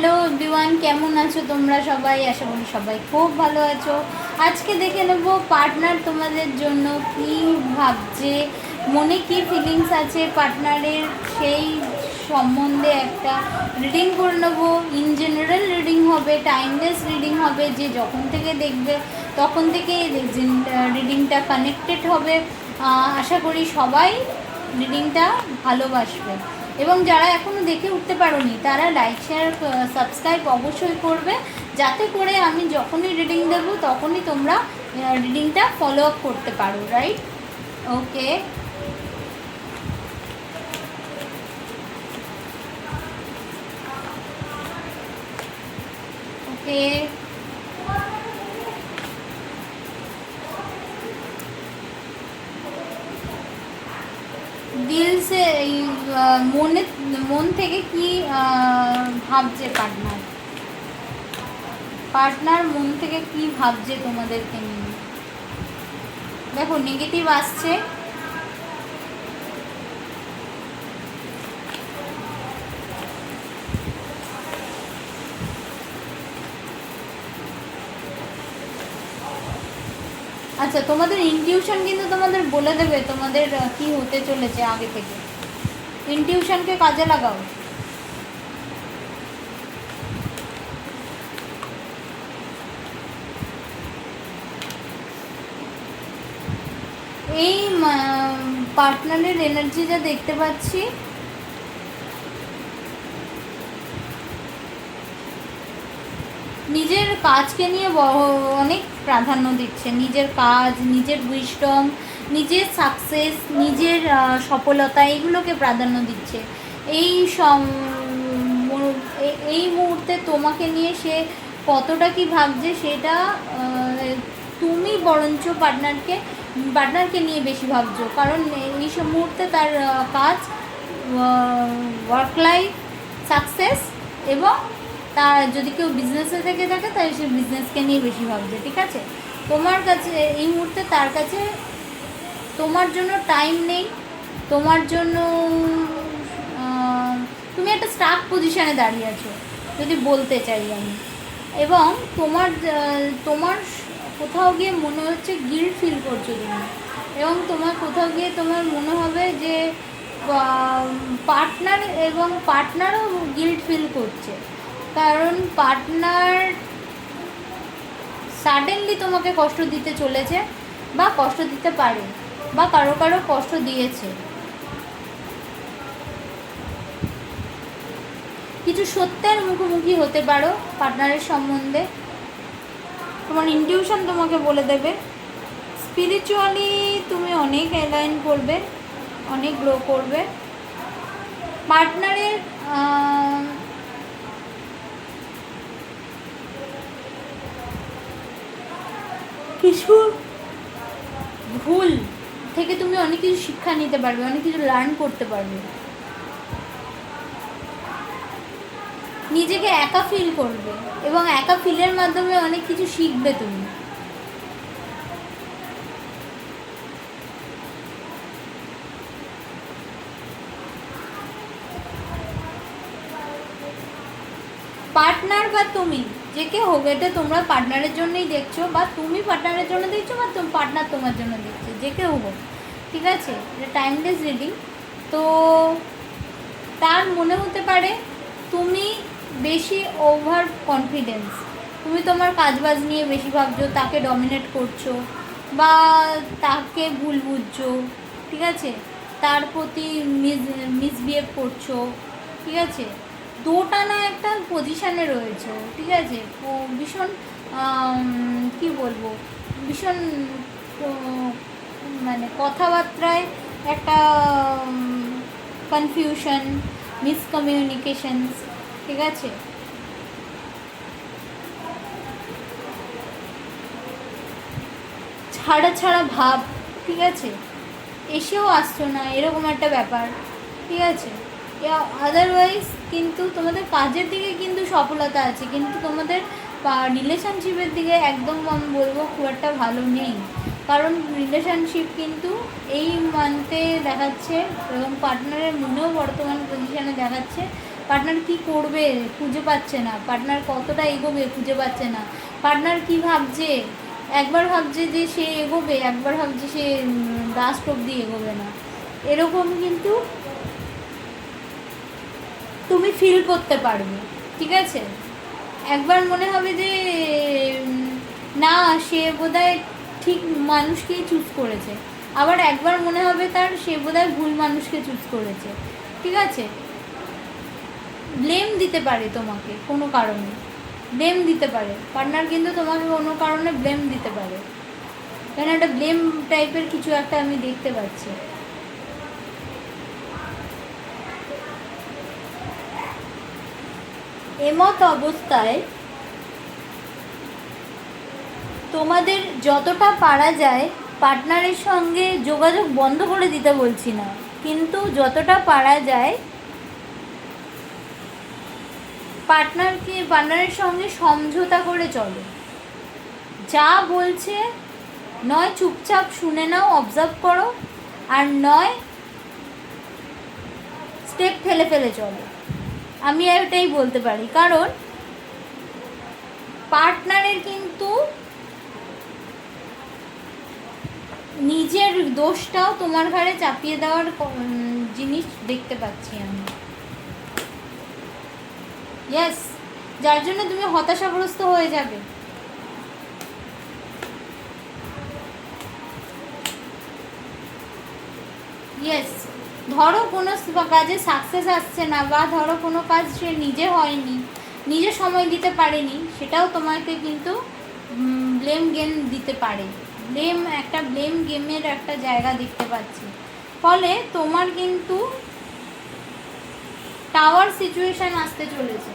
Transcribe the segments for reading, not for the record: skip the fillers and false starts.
Hello everyone, কেমন আছো তোমরা সবাই? আশা করি সবাই খুব ভালো আছো। আজকে দেখে নেব পার্টনার তোমাদের জন্য কি ভাবছে, মনে কি ফিলিংস আছে পার্টনারের, সেই সম্বন্ধে একটা রিডিং করে নেবো। ইন জেনারেল রিডিং হবে, টাইমলেস রিডিং হবে, যে যখন থেকে দেখবে তখন থেকে রিডিংটা কানেক্টেড হবে। আশা করি সবাই রিডিংটা ভালোবাসবে, এবং যারা এখনও দেখে উঠতে পারোনি তারা লাইক শেয়ার সাবস্ক্রাইব অবশ্যই করবে, যাতে করে আমি যখনই রিডিং দেবো তখনই তোমরা রিডিংটা ফলো আপ করতে পারো, রাইট? ওকে, ওকে। দিল সে মন থেকে কি ভাবছে পার্টনার? পার্টনার মন থেকে কি ভাবছে তোমাদেরকে নিয়ে? দেখো নেগেটিভ আসছে, আচ্ছা তোমাদের ইনটিউশন কিন্তু তোমাদের বলে দেবে তোমাদের কি হতে চলেছে আগে থেকে। ইনটিউশনকে কাজে লাগাও। এই পার্টনারের এনার্জি যা দেখতে পাচ্ছি, নিজের কাজকে নিয়ে অনেক প্রাধান্য দিচ্ছে। নিজের কাজ, নিজের উইজডম, নিজের সাকসেস, নিজের সফলতা, এগুলোকে প্রাধান্য দিচ্ছে। এই এই মুহূর্তে তোমাকে নিয়ে সে কতটা কি ভাবছে সেটা তুমি বরঞ্চ পার্টনারকে নিয়ে বেশি ভাবছো, কারণ এই সব মুহূর্তে তার কাজ, ওয়ার্ক লাইফ, সাকসেস, এবং তার যদি কেউ বিজনেসে থেকে থাকে তাহলে সে বিজনেসকে নিয়ে বেশি ভাবছে, ঠিক আছে? তোমার কাছে এই মুহূর্তে তার কাছে তোমার জন্য টাইম নেই, তোমার জন্য তুমি একটা স্টাক পজিশানে দাঁড়িয়ে আছো যদি বলতে চাই আমি। এবং তোমার কোথাও গিয়ে মনে হচ্ছে গিল্ট ফিল করছো তুমি, এবং তোমার কোথাও গিয়ে তোমার মনে হবে যে পার্টনারও গিল্ট ফিল করছে, কারণ পার্টনার সাডেনলি তোমাকে কষ্ট দিতে চলেছে, বা কষ্ট দিতে পারে, বা কারো কষ্ট দিয়েছে। কিছু সত্যের মুখোমুখি হতে পারো পার্টনারের সম্বন্ধে। তোমার ইনটিউশন তোমাকে বলে দেবে। স্পিরিচুয়ালি তুমি অনেক অ্যালাইন করবে, অনেক গ্রো করবে। পার্টনারের কিছু ভুল থেকে তুমি অনেক কিছু শিক্ষা নিতে পারবে, অনেক কিছু লার্ন করতে পারবে। নিজেকে একা ফিল করবে, এবং একা ফিলের মাধ্যমে অনেক কিছু শিখবে তুমি। পার্টনার বা তুমি যে কে হোক, এটা তোমরা পার্টনারের জন্যই দেখছো, বা তুমি পার্টনারের জন্য দেখছো, বা পার্টনার তোমার জন্য দেখছে, যে কেউ হোক, ঠিক আছে? এটা টাইমলেস রিডিং। তো তার মনে হতে পারে তুমি বেশি ওভার কনফিডেন্স, তুমি তোমার কাজবাজ নিয়ে বেশি ভাবছো, তাকে ডমিনেট করছো, বা তাকে ভুল বুঝছো, ঠিক আছে? তার প্রতি মিসবিহেভ করছো, ঠিক আছে? দোটানা একটা পজিশানে রয়েছে, ঠিক আছে? ভীষণ কি বলবো, ভীষণ মানে কথাবার্তায় একটা কনফিউশন, মিসকমিউনিকেশনস, ঠিক আছে? ছাড়া ভাব, ঠিক আছে? এসেও আসছো না, এরকম একটা ব্যাপার, ঠিক আছে? আদারওয়াইজ কিন্তু তোমাদের কাজের দিকে কিন্তু সফলতা আছে, কিন্তু তোমাদের রিলেশনশিপের দিকে একদম আমি বলবো খুব একটা ভালো নেই, কারণ রিলেশনশিপ কিন্তু এই মান্থে দেখাচ্ছে, এবং পার্টনারের মনেও বর্তমান পজিশানে দেখাচ্ছে পার্টনার কি করবে খুঁজে পাচ্ছে না, পার্টনার কতটা এগোবে খুঁজে পাচ্ছে না, পার্টনার কি ভাবছে, একবার ভাবছে যে সে এগোবে, একবার ভাবছে সে লাস্ট অবধি এগোবে না, এরকম কিন্তু তুমি ফিল করতে পারবে। ঠিক আছে, একবার মনে হবে যে না সে বোধহয় ঠিক মানুষকেই চুজ করেছে, আবার একবার মনে হবে তার সে বোধহয় ভুল মানুষকে চুজ করেছে। ঠিক আছে, ব্লেম দিতে পারে তোমাকে কোনো কারণে, ব্লেম দিতে পারে পার্টনার, কিন্তু তোমাকে কোনো কারণে ব্লেম দিতে পারে, কেন একটা ব্লেম টাইপের কিছু একটা আমি দেখতে পাচ্ছি। এমত অবস্থায় তোমাদের যতটা পারা যায় পার্টনারের সঙ্গে যোগাযোগ বন্ধ করে দিতে বলছি না, কিন্তু যতটা পারা যায় পার্টনারের সঙ্গে সমঝোতা করে চলো। যা বলছে নয় চুপচাপ শুনে নাও, অবজার্ভ করো, আর নয় স্টেপ ফেলে ফেলে চলো। আমি এটাই বলতে পারি, কারণ পার্টনারের কিন্তু নিজের দোষটাও তোমার ঘাড়ে চাপিয়ে দেওয়ার জিনিস দেখতে পাচ্ছি আমি। ইয়েস, যার জন্য তুমি হতাশাগ্রস্ত হয়ে যাবে। ইয়েস, ধরো কোনো কাজে সাকসেস আসছে না, বা ধরো কোনো কাজ সে নিজে হয়নি, নিজে সময় দিতে পারেনি, সেটাও তোমাকে কিন্তু ব্লেম গেম দিতে পারে, ব্লেম গেমের একটা জায়গা দেখতে পাচ্ছি। ফলে তোমার কিন্তু টাওয়ার সিচুয়েশান আসতে চলেছে।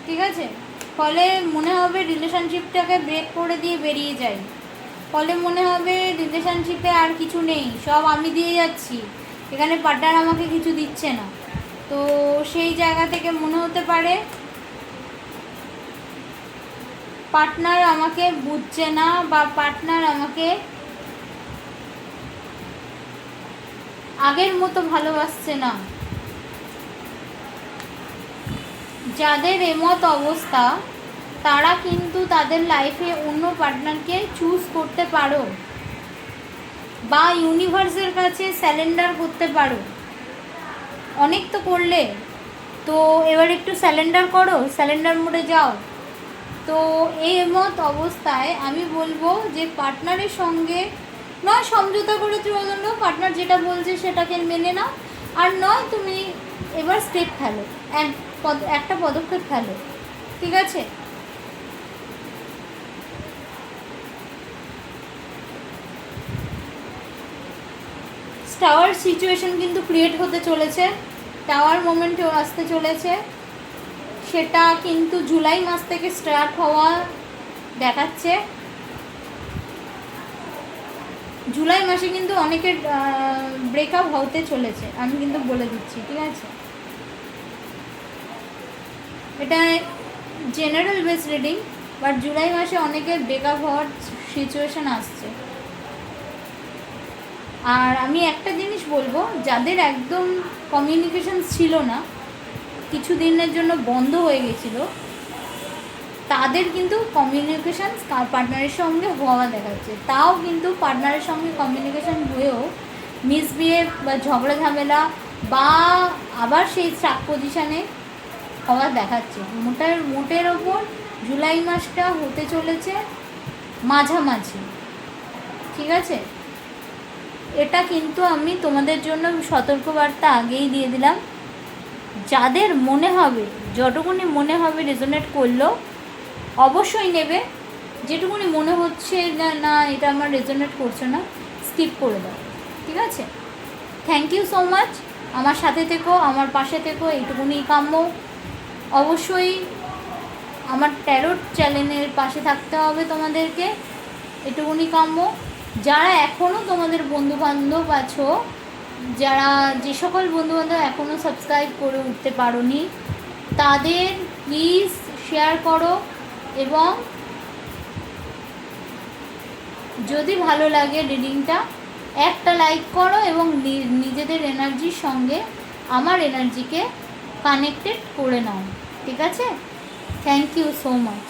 ঠিক আছে, ফলে মনে হবে রিলেশনশিপটাকে ব্রেক করে দিয়ে বেরিয়ে যাই, ফলে মনে হবে রিলেশনশিপে আর কিছু নেই, সব আমি দিয়ে যাচ্ছি, এখানে পার্টনার আমাকে কিছু দিচ্ছে না। তো সেই জায়গা থেকে মনে হতে পারে পার্টনার আমাকে বুঝছে না, বা পার্টনার আমাকে আগের মতো ভালোবাসছে না। যাদের এমত অবস্থা তারা কিন্তু তাদের লাইফে অন্য পার্টনারকে চুজ করতে পারো, বা ইউনিভার্সের কাছে স্যালেন্ডার করতে পারো। অনেক তো করলে, তো এবার একটু স্যালেন্ডার করো, স্যালেন্ডার মোডে যাও। তো এই এমত অবস্থায় আমি বলবো যে পার্টনারের সঙ্গে নয় সমঝোতা করে চলো, পার্টনার যেটা বলছে সেটাকে মেনে নাও, আর নয় তুমি এবার স্টেপ ফেলো, একটা পদক্ষেপ ফেলো। ঠিক আছে, টাওয়ার সিচুয়েশন কিন্তু ক্রিয়েট হতে চলেছে, টাওয়ার মোমেন্টও আসতে চলেছে, সেটা কিন্তু জুলাই মাস থেকে স্টার্ট হওয়া দেখাচ্ছে। জুলাই মাসে কিন্তু অনেকের ব্রেকআপ হতে চলেছে, আমি কিন্তু বলে দিচ্ছি। ঠিক আছে, এটা general base reading, but July মাসে অনেকের ব্রেকআপ হওয়ার সিচুয়েশান আসছে। আর আমি একটা জিনিস বলবো, যাদের একদম কমিউনিকেশন ছিল না, কিছু দিনের জন্য বন্ধ হয়ে গেছিলো, তাদের কিন্তু কমিউনিকেশান পার্টনারের সঙ্গে হওয়া দেখাচ্ছে। তাও কিন্তু পার্টনারের সঙ্গে কমিউনিকেশান হয়েও মিসবিহেভ বা ঝগড়া ঝামেলা বা আবার সেই স্টাক পজিশানে হওয়া দেখাচ্ছে। মোটের ওপর জুলাই মাসটা হতে চলেছে মাঝামাঝি। ঠিক আছে, এটা কিন্তু আমি তোমাদের জন্য সতর্কবার্তা আগেই দিয়ে দিলাম। যাদের মনে হবে, যতটুকুনি মনে হবে রেজোনেট করলো অবশ্যই নেবে, যেটুকুনি মনে হচ্ছে না এটা আমার রেজোনেট করছে না, স্কিপ করে দাও। ঠিক আছে, থ্যাংক ইউ সো মাচ, আমার সাথে থেকো, আমার পাশে থেকো, এইটুকুনি কাম্য। অবশ্যই আমার ট্যারোট চ্যানেলের পাশে থাকতে হবে তোমাদেরকে, এটুকুনি কাম্য। যারা এখনও তোমাদের বন্ধুবান্ধব আছো, যে সকল বন্ধুবান্ধব এখনও সাবস্ক্রাইব করে উঠতে পারোনি, তাদের প্লিজ শেয়ার করো, এবং যদি ভালো লাগে রিডিংটা একটা লাইক করো, এবং নিজেদের এনার্জির সঙ্গে আমার এনার্জিকে কানেক্টেড করে নাও, ঠিক আছে? Thank you so much.